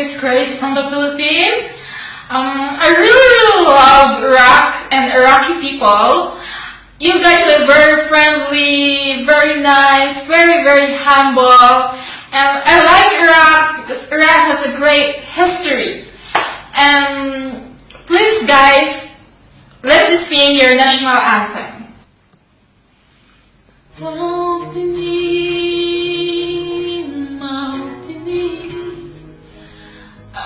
is Grace from the Philippines. I really love Iraq and Iraqi people. You guys are very friendly, very nice, very humble. And I like Iraq because Iraq has a great history. And please guys, let me sing your national anthem.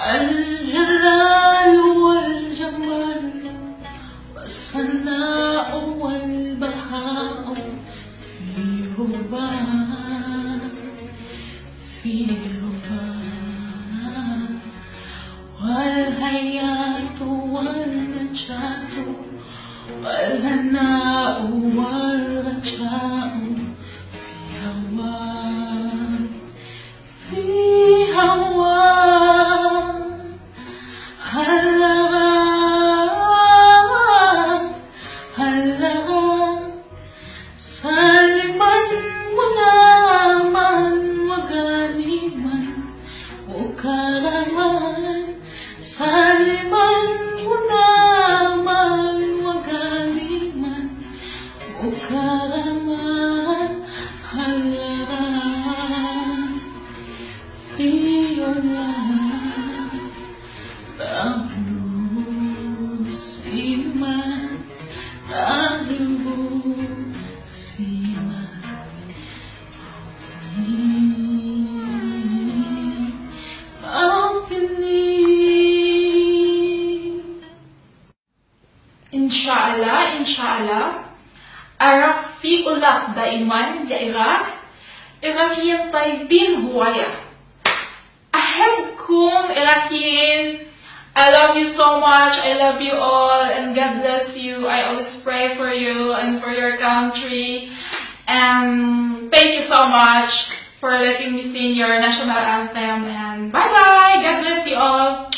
الجلال والجمال والثناء والبهاء في رباك والحياة والنجاة والهناء والرجاء في هواك في هواك سالما مناما وغانما مكرما سالما مناما وغانما مكرما هلا في الله Tablu siman, tablu siman, mautini. Inshallah, Iraq fi ulaq daiman ya Iraq, Iraqiyin tayyibin huwaya. أحبكم Iraqiyin. I love you so much. I love you all and God bless you. I always pray for you and for your country. And thank you so much for letting me sing your national anthem. And bye bye. God bless you all.